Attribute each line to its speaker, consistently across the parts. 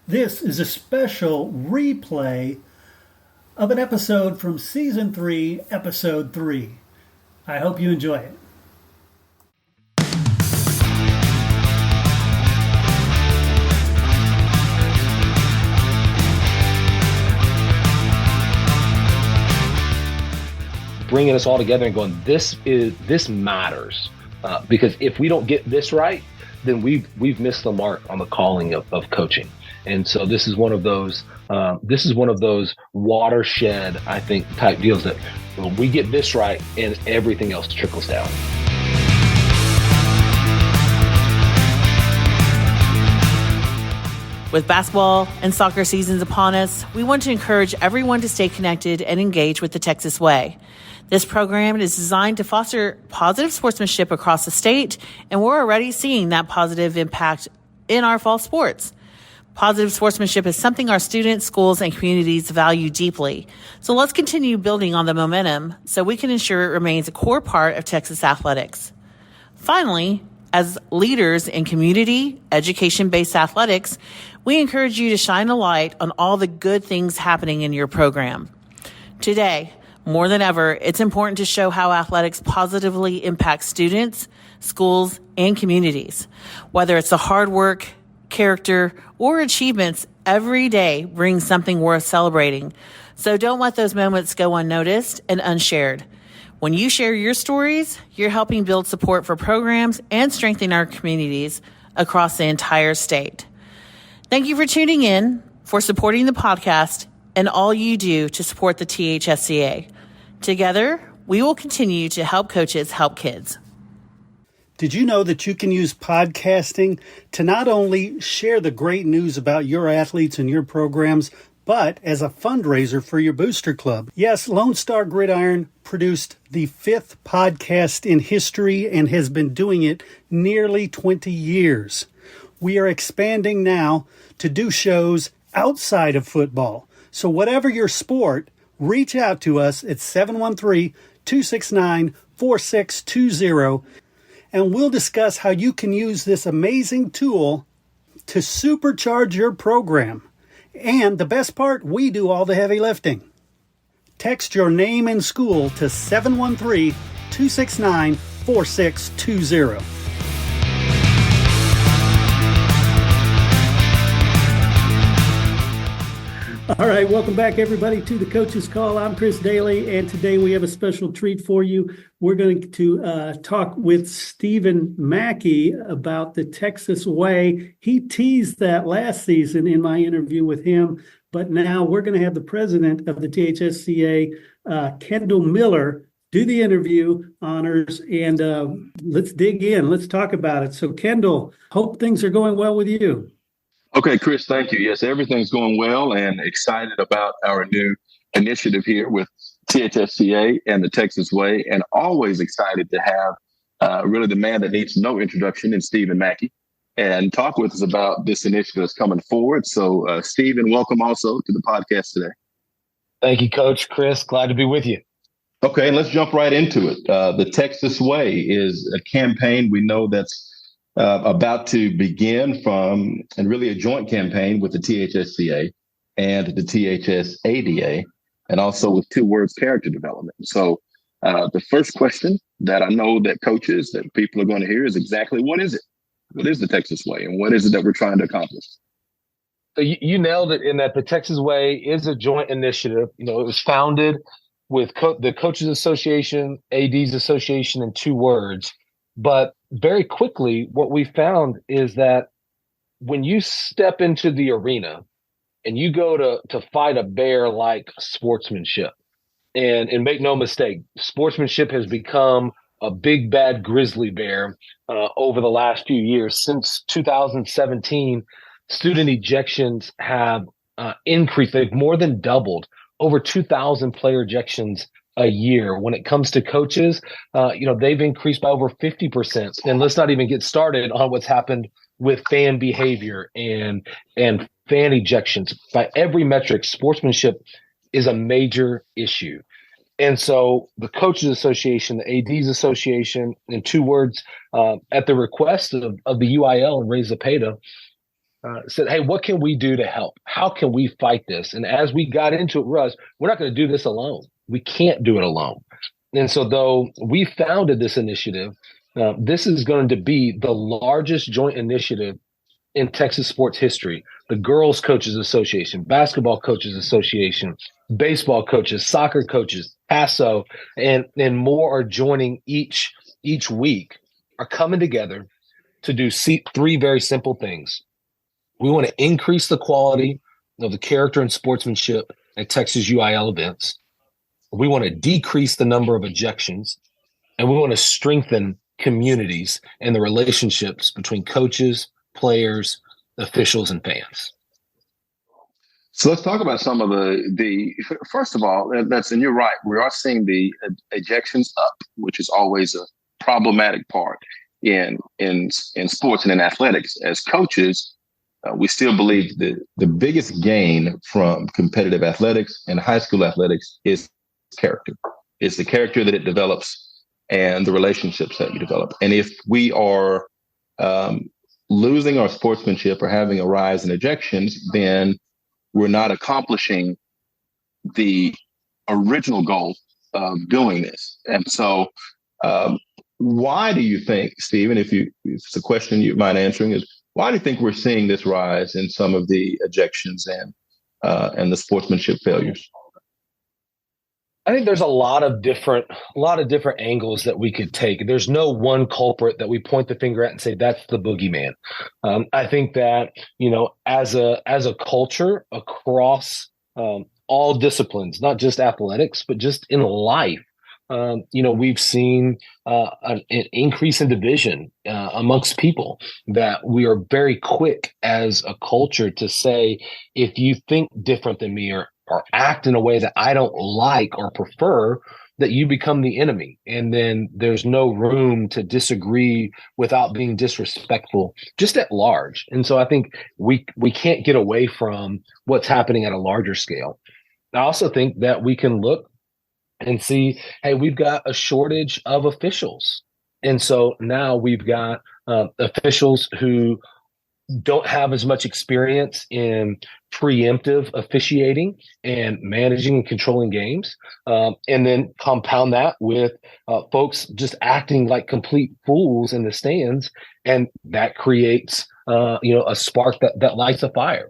Speaker 1: This is a special replay of an episode from Season 3, Episode 3. I hope you enjoy it.
Speaker 2: Bringing us all together and going, this matters, because if we don't get this right, then we've missed the mark on the calling of coaching. And so this is one of those watershed, I think, type deals that when we get this right and everything else trickles down.
Speaker 3: With basketball and soccer seasons upon us, we want to encourage everyone to stay connected and engage with the Texas Way. This program is designed to foster positive sportsmanship across the state, and we're already seeing that positive impact in our fall sports. Positive sportsmanship is something our students, schools, and communities value deeply. So let's continue building on the momentum so we can ensure it remains a core part of Texas athletics. Finally, as leaders in community, education-based athletics, we encourage you to shine a light on all the good things happening in your program. Today, more than ever, it's important to show how athletics positively impact students, schools, and communities. Whether it's the hard work, character, or achievements, every day brings something worth celebrating. So don't let those moments go unnoticed and unshared. When you share your stories, you're helping build support for programs and strengthen our communities across the entire state. Thank you for tuning in, for supporting the podcast, and all you do to support the THSCA. Together, we will continue to help coaches help kids.
Speaker 1: Did you know that you can use podcasting to not only share the great news about your athletes and your programs, but as a fundraiser for your booster club? Yes, Lone Star Gridiron produced the 5th podcast in history and has been doing it nearly 20 years. We are expanding now to do shows outside of football. So whatever your sport, reach out to us at 713-269-4620, and we'll discuss how you can use this amazing tool to supercharge your program. And the best part, we do all the heavy lifting. Text your name and school to 713-269-4620. All right, welcome back, everybody, to the Coach's Call. I'm Chris Daly, and today we have a special treat for you. We're going to talk with Stephen Mackey about the Texas Way. He teased that last season in my interview with him, but now we're going to have the president of the THSCA, Kendall Miller, do the interview honors, and let's dig in. Let's talk about it. So, Kendall, hope things are going well with you.
Speaker 4: Okay, Chris, thank you. Yes, everything's going well and excited about our new initiative here with THSCA and the Texas Way, and always excited to have really the man that needs no introduction in Stephen Mackey and talk with us about this initiative that's coming forward. So, Stephen, welcome also to the podcast today.
Speaker 2: Thank you, Coach Chris. Glad to be with you.
Speaker 4: Okay, let's jump right into it. The Texas Way is a campaign we know that's about to begin from, and really a joint campaign with the THSCA and the THSADA, and also with 2Words character development. So the first question that I know that coaches, that people are going to hear is exactly what is it? What is the Texas Way, and what is it that we're trying to accomplish?
Speaker 2: So you nailed it in that the Texas Way is a joint initiative. You know, it was founded with the Coaches Association, ADs Association, and 2Words. But very quickly, what we found is that when you step into the arena and you go to fight a bear like sportsmanship, and make no mistake, sportsmanship has become a big bad grizzly bear over the last few years. Since 2017, student ejections have increased. They've more than doubled, over 2,000 player ejections a year. When it comes to coaches, they've increased by over 50%. And let's not even get started on what's happened with fan behavior and fan ejections. By every metric, sportsmanship is a major issue. And so the Coaches Association, the ADs Association, and 2Words, at the request of the UIL and Ray Zepeda, said, hey, what can we do to help? How can we fight this? And as we got into it, Russ, we're not going to do this alone. We can't do it alone. And so though we founded this initiative, this is going to be the largest joint initiative in Texas sports history. The Girls Coaches Association, Basketball Coaches Association, baseball coaches, soccer coaches, THSCA, and more are joining each week, are coming together to do three very simple things. We want to increase the quality of the character and sportsmanship at Texas UIL events. We want to decrease the number of ejections, and we want to strengthen communities and the relationships between coaches, players, officials, and fans.
Speaker 4: So let's talk about some of the first of all, and you're right, we are seeing the ejections up, which is always a problematic part in sports and in athletics. As coaches, we still believe that the biggest gain from competitive athletics and high school athletics is character. It's the character that it develops and the relationships that you develop. And if we are losing our sportsmanship or having a rise in ejections, then we're not accomplishing the original goal of doing this. And so why do you think, Stephen, if it's a question you mind answering, is why do you think we're seeing this rise in some of the ejections and the sportsmanship failures?
Speaker 2: I think there's a lot of different angles that we could take. There's no one culprit that we point the finger at and say that's the boogeyman. I think that, as a culture across all disciplines, not just athletics, but just in life, we've seen an increase in division amongst people, that we are very quick as a culture to say, if you think different than me or act in a way that I don't like or prefer, that you become the enemy. And then there's no room to disagree without being disrespectful, just at large. And so I think we can't get away from what's happening at a larger scale. I also think that we can look and see, hey, we've got a shortage of officials. And so now we've got officials who don't have as much experience in preemptive officiating and managing and controlling games. And then compound that with folks just acting like complete fools in the stands. And that creates a spark that lights a fire.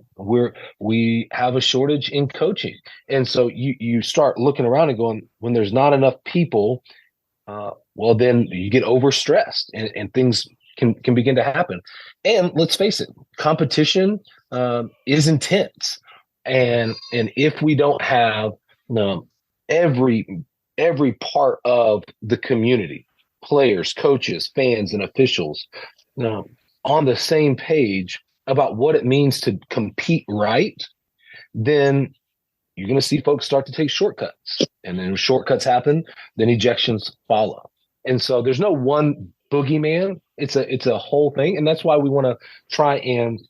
Speaker 2: We have a shortage in coaching. And so you start looking around and going, when there's not enough people, well, then you get overstressed and things can begin to happen. And let's face it, competition is intense. And if we don't have every part of the community, players, coaches, fans, and officials on the same page about what it means to compete right, then you're going to see folks start to take shortcuts. And then when shortcuts happen, then ejections follow. And so there's no one boogeyman. It's a whole thing. And that's why we want to try and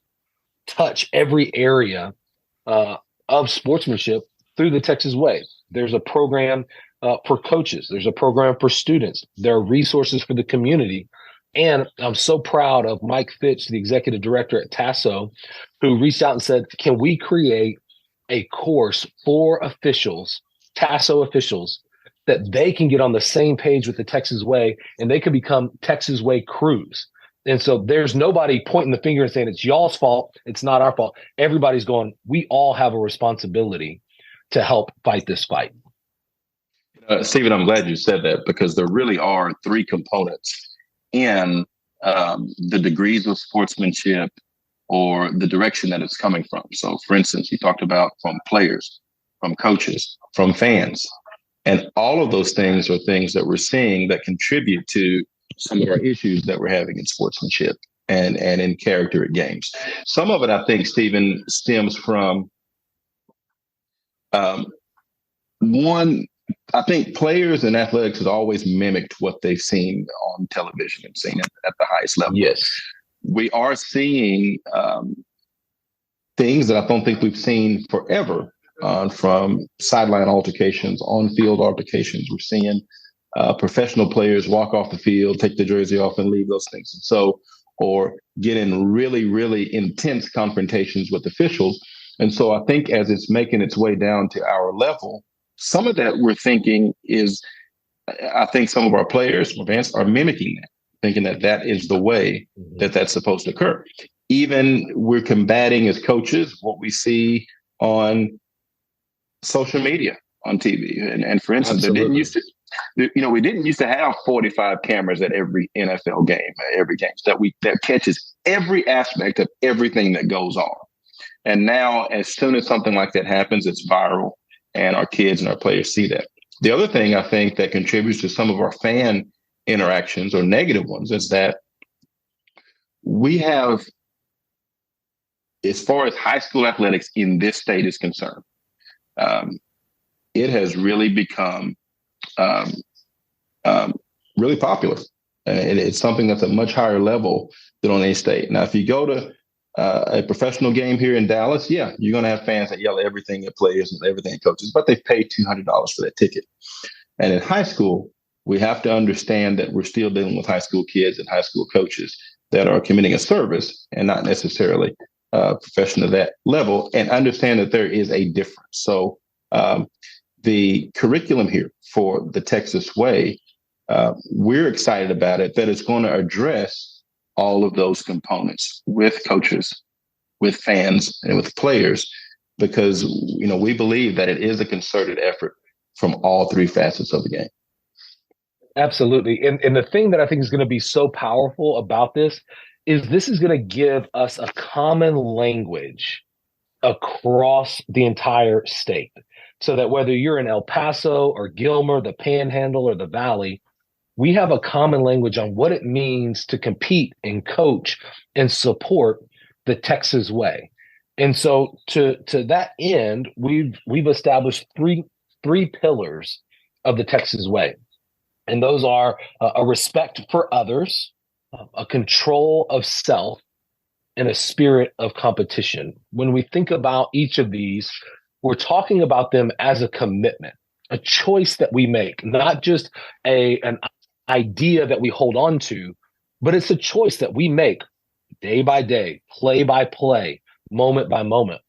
Speaker 2: touch every area of sportsmanship through the Texas Way. There's a program for coaches. There's a program for students. There are resources for the community. And I'm so proud of Mike Fitch, the executive director at THSCA, who reached out and said, can we create a course for officials, THSCA officials, that they can get on the same page with the Texas Way, and they can become Texas Way crews. And so there's nobody pointing the finger and saying it's y'all's fault, it's not our fault. Everybody's going, we all have a responsibility to help fight this fight.
Speaker 4: Stephen, I'm glad you said that, because there really are three components in the degrees of sportsmanship or the direction that it's coming from. So, for instance, you talked about from players, from coaches, from fans. And all of those things are things that we're seeing that contribute to some of our issues that we're having in sportsmanship and in character at games. Some of it, I think, Stephen, stems from one. I think players in athletics have always mimicked what they've seen on television and seen at the highest level.
Speaker 2: Yes.
Speaker 4: We are seeing things that I don't think we've seen forever, from sideline altercations, on-field altercations. We're seeing professional players walk off the field, take the jersey off, and leave those things. And so or get in really, really intense confrontations with officials. And so I think as it's making its way down to our level, some of that we're thinking is, I think some of our players, fans, are mimicking that, thinking that that is the way that that's supposed to occur. Even we're combating as coaches what we see on social media, on TV. And for instance, we didn't used to have 45 cameras at every NFL game, every game that catches every aspect of everything that goes on. And now, as soon as something like that happens, it's viral, and our kids and our players see that. The other thing I think that contributes to some of our fan interactions, or negative ones, is that we have, as far as high school athletics in this state is concerned, it has really become really popular. And it's something that's a much higher level than on a state. Now, if you go to a professional game here in Dallas, yeah, you're going to have fans that yell everything at players and everything at coaches, but they've paid $200 for that ticket. And in high school, we have to understand that we're still dealing with high school kids and high school coaches that are committing a service and not necessarily professional at that level, and understand that there is a difference. So the curriculum here for the Texas Way, we're excited about it, that it's going to address all of those components with coaches, with fans, and with players, because we believe that it is a concerted effort from all three facets of the game.
Speaker 2: Absolutely. And the thing that I think is going to be so powerful about this is going to give us a common language across the entire state, so that whether you're in El Paso or Gilmer, the Panhandle, or the Valley, we have a common language on what it means to compete and coach and support the Texas Way. And so to that end, we've established three pillars of the Texas Way. And those are a respect for others, a control of self, and a spirit of competition. When we think about each of these, we're talking about them as a commitment, a choice that we make, not just an idea that we hold on to, but it's a choice that we make day by day, play by play, moment by moment.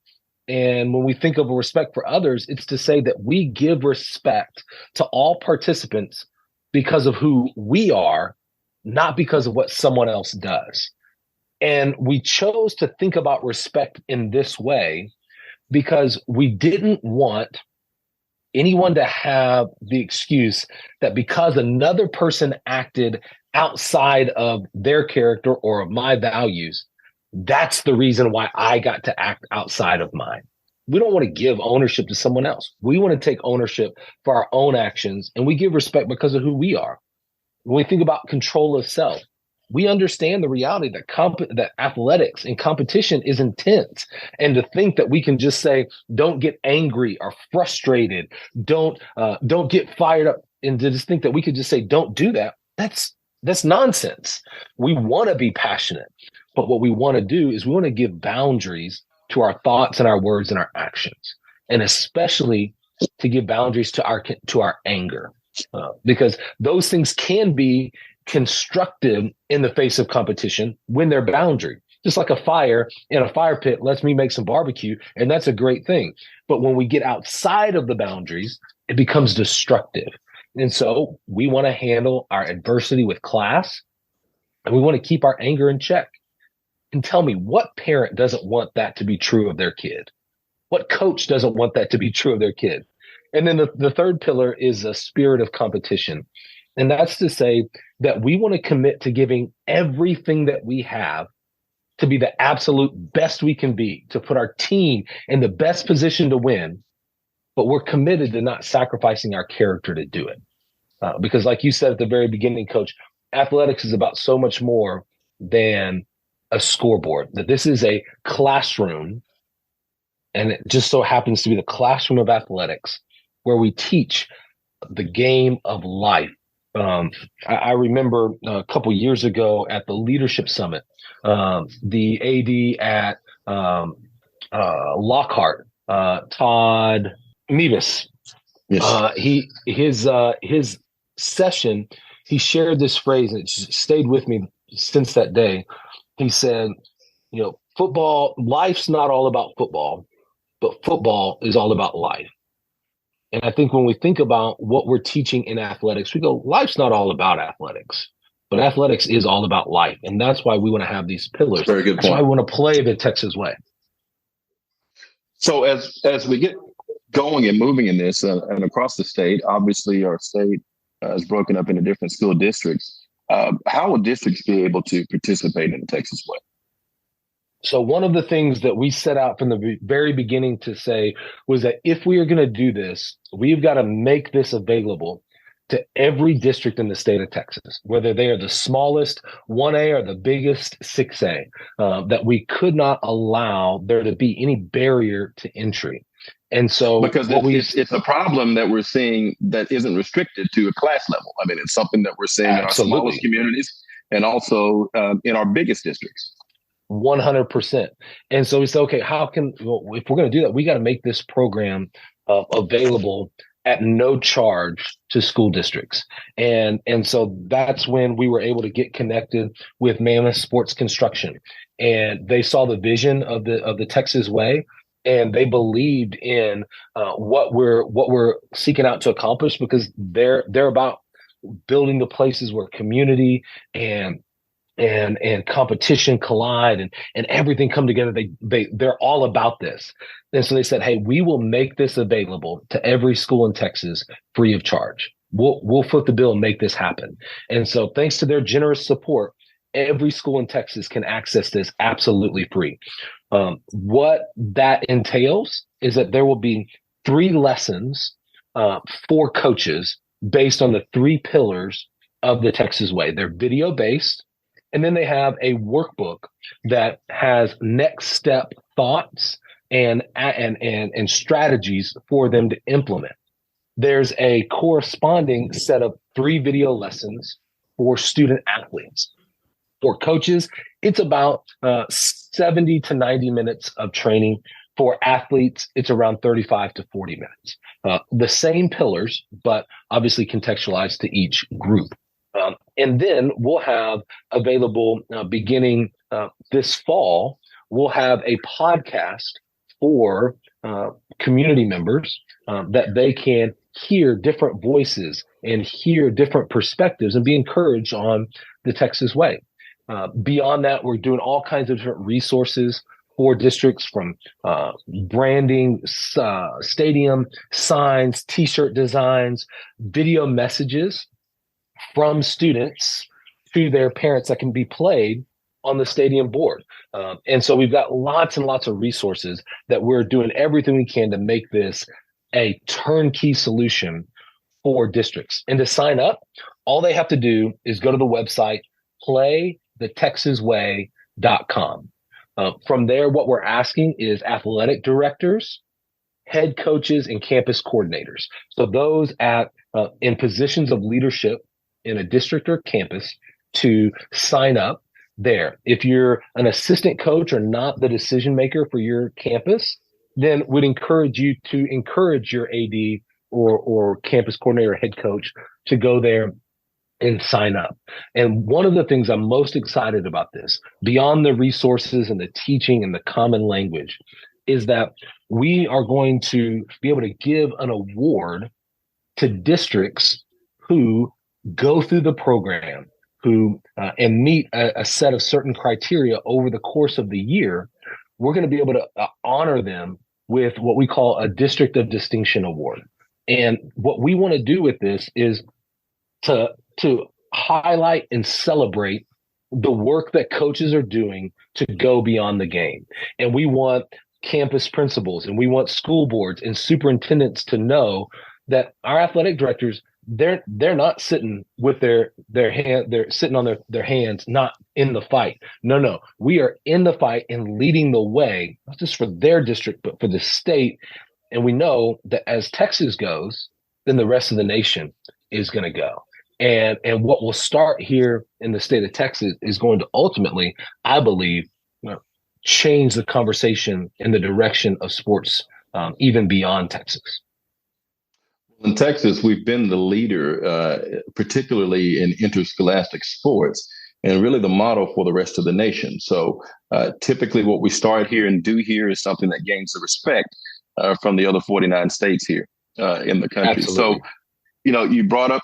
Speaker 2: And when we think of a respect for others, it's to say that we give respect to all participants because of who we are, not because of what someone else does. And we chose to think about respect in this way because we didn't want anyone to have the excuse that because another person acted outside of their character or of my values, that's the reason why I got to act outside of mine. We don't want to give ownership to someone else. We want to take ownership for our own actions, and we give respect because of who we are. When we think about control of self, we understand the reality that athletics and competition is intense. And to think that we can just say, don't get angry or frustrated, don't get fired up, and to just think that we could just say, don't do that, that's nonsense. We want to be passionate. But what we want to do is we want to give boundaries to our thoughts and our words and our actions, and especially to give boundaries to our anger, because those things can be constructive in the face of competition when they're boundary. Just like a fire in a fire pit lets me make some barbecue, and that's a great thing. But when we get outside of the boundaries, it becomes destructive. And so we want to handle our adversity with class, and we want to keep our anger in check. And tell me, what parent doesn't want that to be true of their kid? What coach doesn't want that to be true of their kid? And then the third pillar is a spirit of competition. And that's to say that we want to commit to giving everything that we have to be the absolute best we can be, to put our team in the best position to win. But we're committed to not sacrificing our character to do it. Because like you said at the very beginning, Coach, athletics is about so much more than a scoreboard, that this is a classroom, and it just so happens to be the classroom of athletics where we teach the game of life. I remember a couple years ago at the Leadership Summit, the AD at Lockhart, Todd Mevis, yes. His session, he shared this phrase, and it stayed with me since that day. he said, football, life's not all about football, but football is all about life. And I think when we think about what we're teaching in athletics, we go, life's not all about athletics, but athletics is all about life. And that's why we want to have these pillars.
Speaker 4: Very good point.
Speaker 2: That's why we want to play the Texas way.
Speaker 4: So as we get going and moving in this and across the state, obviously our state is broken up into different school districts. How will districts be able to participate in the Texas way?
Speaker 2: So one of the things that we set out from the very beginning to say was that if we are going to do this, we've got to make this available to every district in the state of Texas, whether they are the smallest 1A or the biggest 6A, that we could not allow there to be any barrier to entry. And so
Speaker 4: because it's a problem that we're seeing that isn't restricted to a class level. I mean, it's something that we're seeing in our smallest communities and also in our biggest districts.
Speaker 2: 100%. And so we said, okay, if we're going to do that, we got to make this program available at no charge to school districts. And so that's when we were able to get connected with Mammoth Sports Construction. And they saw the vision of the Texas way, and they believed in what we're seeking out to accomplish, because they're about building the places where community and competition collide and everything come together. They're all about this. And so they said, hey, we will make this available to every school in Texas free of charge. We'll foot the bill and make this happen. And so thanks to their generous support, every school in Texas can access this absolutely free. What that entails is that there will be 3 lessons for coaches based on the 3 pillars of the Texas way. They're video based. And then they have a workbook that has next step thoughts and strategies for them to implement. There's a corresponding set of 3 video lessons for student athletes. For coaches, it's about 70 to 90 minutes of training. For athletes, it's around 35 to 40 minutes. The same pillars, but obviously contextualized to each group. And then we'll have available beginning this fall, we'll have a podcast for community members that they can hear different voices and hear different perspectives and be encouraged on the Texas way. Beyond that, we're doing all kinds of different resources for districts, from branding, stadium signs, T-shirt designs, video messages from students to their parents that can be played on the stadium board. And so we've got lots and lots of resources that we're doing everything we can to make this a turnkey solution for districts. And to sign up, all they have to do is go to the website, playthetexasway.com. From there, what we're asking is athletic directors, head coaches, and campus coordinators. So those in positions of leadership in a district or campus to sign up there. If you're an assistant coach or not the decision maker for your campus, then we'd encourage you to encourage your AD or campus coordinator or head coach to go there and sign up. And one of the things I'm most excited about this, beyond the resources and the teaching and the common language, is that we are going to be able to give an award to districts who go through the program, who and meet a set of certain criteria over the course of the year. We're going to be able to honor them with what we call a District of Distinction Award. And what we want to do with this is to highlight and celebrate the work that coaches are doing to go beyond the game. And we want campus principals and we want school boards and superintendents to know that our athletic directors, they're not sitting with their hand, they're sitting on their hands, not in the fight. No, we are in the fight and leading the way, not just for their district, but for the state. And we know that as Texas goes, then the rest of the nation is going to go. And what will start here in the state of Texas is going to ultimately, I believe, change the conversation in the direction of sports, even beyond Texas.
Speaker 4: In Texas, we've been the leader, particularly in interscholastic sports. and really the model for the rest of the nation. So typically what we start here and do here is something that gains the respect from the other 49 states here in the country.
Speaker 2: Absolutely.
Speaker 4: So, you brought up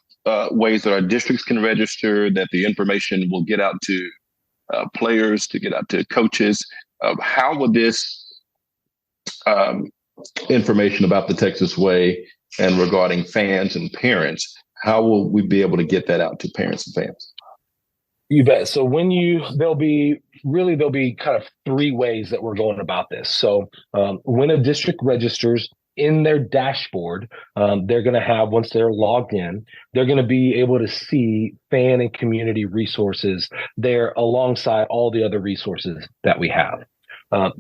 Speaker 4: ways that our districts can register, that the information will get out to players, to get out to coaches. How would this information about the Texas Way and regarding fans and parents, how will we be able to get that out to parents and fans?
Speaker 2: You bet. So there'll be kind of three ways that we're going about this. So when a district registers in their dashboard, they're going to have, once they're logged in, they're going to be able to see fan and community resources there alongside all the other resources that we have.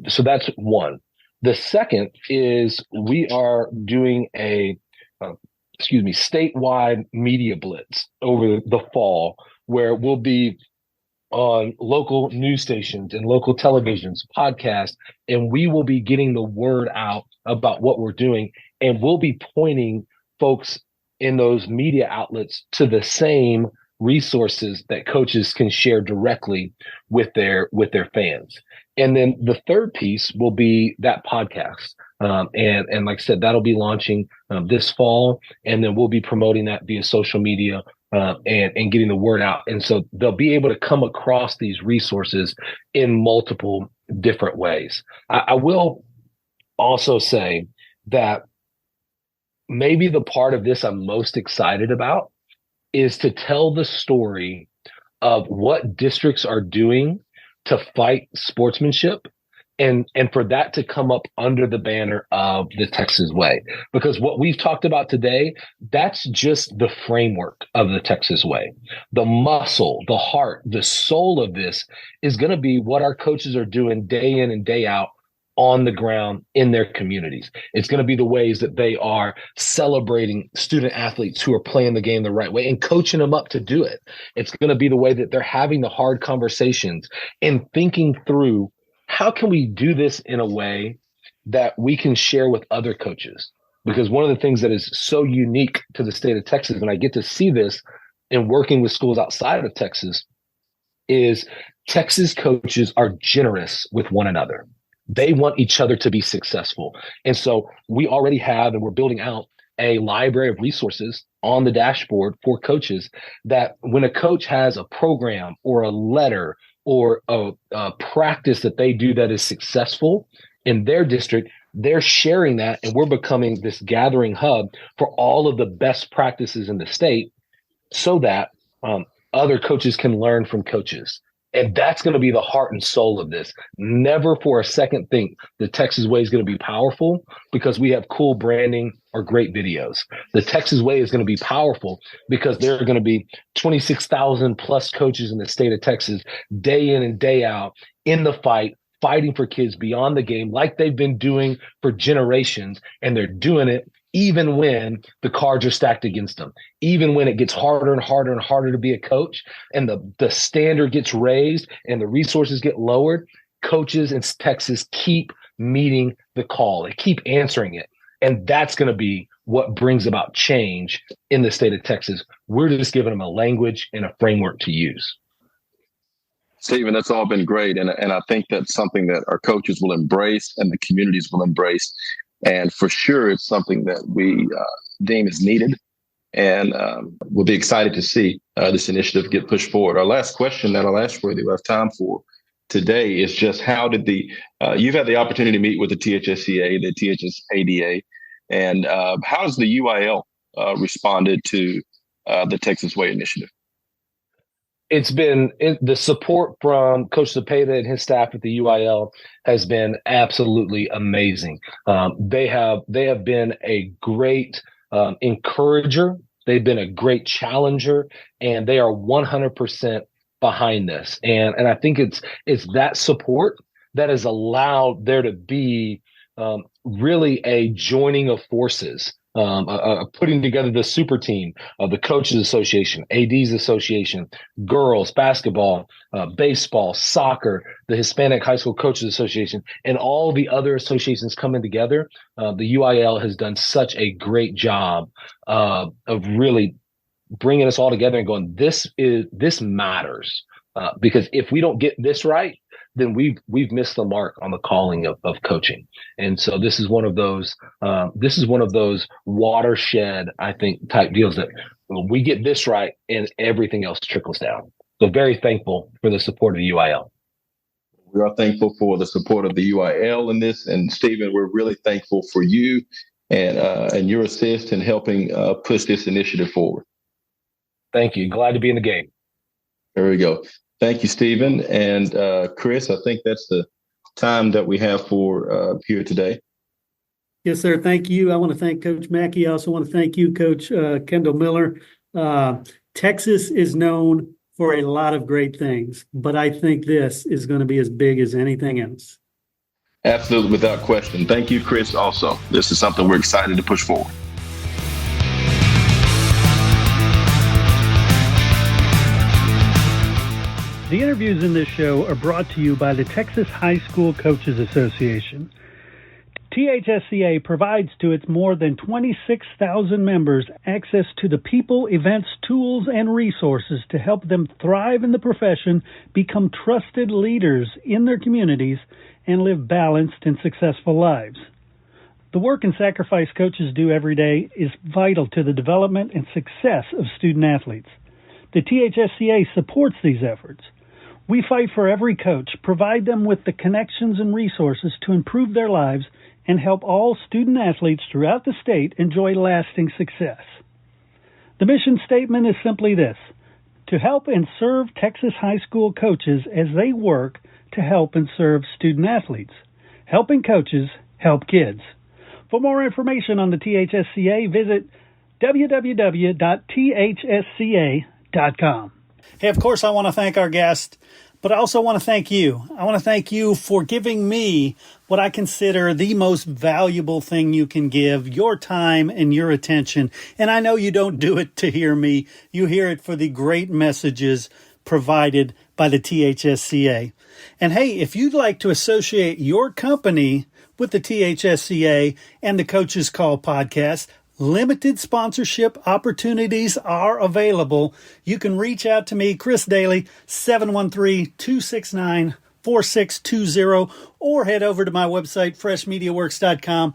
Speaker 2: So that's one. The second is we are doing a statewide media blitz over the fall, where we'll be on local news stations and local televisions, podcasts, and we will be getting the word out about what we're doing. And we'll be pointing folks in those media outlets to the same resources that coaches can share directly with their fans. And then the third piece will be that podcast. And like I said, that'll be launching this fall, and then we'll be promoting that via social media and getting the word out. And so they'll be able to come across these resources in multiple different ways. I will also say that maybe the part of this I'm most excited about is to tell the story of what districts are doing to fight sportsmanship, and for that to come up under the banner of the Texas Way. Because what we've talked about today, that's just the framework of the Texas Way. The muscle, the heart, the soul of this is going to be what our coaches are doing day in and day out on the ground in their communities. It's going to be the ways that they are celebrating student athletes who are playing the game the right way and coaching them up to do it. It's going to be the way that they're having the hard conversations and thinking through, how can we do this in a way that we can share with other coaches? Because one of the things that is so unique to the state of Texas, and I get to see this in working with schools outside of Texas, is Texas coaches are generous with one another. They want each other to be successful. And so we already have, and we're building out a library of resources on the dashboard for coaches, that when a coach has a program or a letter or a practice that they do that is successful in their district, they're sharing that, and we're becoming this gathering hub for all of the best practices in the state, so that other coaches can learn from coaches. And that's going to be the heart and soul of this. Never for a second think the Texas Way is going to be powerful because we have cool branding or great videos. The Texas Way is going to be powerful because there are going to be 26,000 plus coaches in the state of Texas, day in and day out, in the fight, fighting for kids beyond the game like they've been doing for generations. And they're doing it even when the cards are stacked against them, even when it gets harder and harder and harder to be a coach, and the standard gets raised and the resources get lowered. Coaches in Texas keep meeting the call. They keep answering it. And that's going to be what brings about change in the state of Texas. We're just giving them a language and a framework to use.
Speaker 4: Stephen, that's all been great. And I think that's something that our coaches will embrace and the communities will embrace. And for sure, it's something that we deem is needed. And we'll be excited to see this initiative get pushed forward. Our last question that I'll ask for, that we have time for today, is just how did you've had the opportunity to meet with the THSCA, the THSADA, and how has the UIL responded to the Texas Way initiative?
Speaker 2: It's been the support from Coach Zepeda and his staff at the UIL has been absolutely amazing. They have been a great encourager. They've been a great challenger, and they are 100% behind this. And I think it's that support that has allowed there to be really a joining of forces. Putting together the super team of the Coaches Association, ADs Association, girls, basketball, baseball, soccer, the Hispanic High School Coaches Association, and all the other associations coming together. The UIL has done such a great job of really bringing us all together and going, this matters. Because if we don't get this right, then we've missed the mark on the calling of coaching. And so this is one of those watershed, I think, type deals that we get this right and everything else trickles down. So very thankful for the support of the UIL.
Speaker 4: We are thankful for the support of the UIL in this. And Stephen, we're really thankful for you and your assist in helping push this initiative forward.
Speaker 2: Thank you. Glad to be in the game.
Speaker 4: There we go. Thank you, Stephen. And Chris, I think that's the time that we have for here today.
Speaker 1: Yes, sir. Thank you. I want to thank Coach Mackey. I also want to thank you, Coach Kendall Miller. Texas is known for a lot of great things, but I think this is going to be as big as anything else.
Speaker 4: Absolutely, without question. Thank you, Chris, also. This is something we're excited to push forward.
Speaker 1: The interviews in this show are brought to you by the Texas High School Coaches Association. THSCA provides to its more than 26,000 members access to the people, events, tools, and resources to help them thrive in the profession, become trusted leaders in their communities, and live balanced and successful lives. The work and sacrifice coaches do every day is vital to the development and success of student athletes. The THSCA supports these efforts. We fight for every coach, provide them with the connections and resources to improve their lives, and help all student athletes throughout the state enjoy lasting success. The mission statement is simply this: to help and serve Texas high school coaches as they work to help and serve student athletes. Helping coaches help kids. For more information on the THSCA, visit www.thsca.com. Hey, of course, I want to thank our guest, but I also want to thank you. I want to thank you for giving me what I consider the most valuable thing you can give, your time and your attention. And I know you don't do it to hear me. You hear it for the great messages provided by the THSCA. And hey, if you'd like to associate your company with the THSCA and the Coach's Call podcast, limited sponsorship opportunities are available. You can reach out to me, Chris Daly, 713-269-4620, or head over to my website, freshmediaworks.com.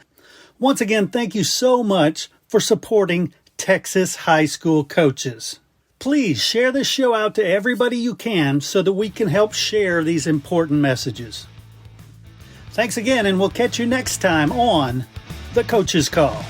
Speaker 1: Once again, thank you so much for supporting Texas high school coaches. Please share this show out to everybody you can so that we can help share these important messages. Thanks again, and we'll catch you next time on The Coach's Call.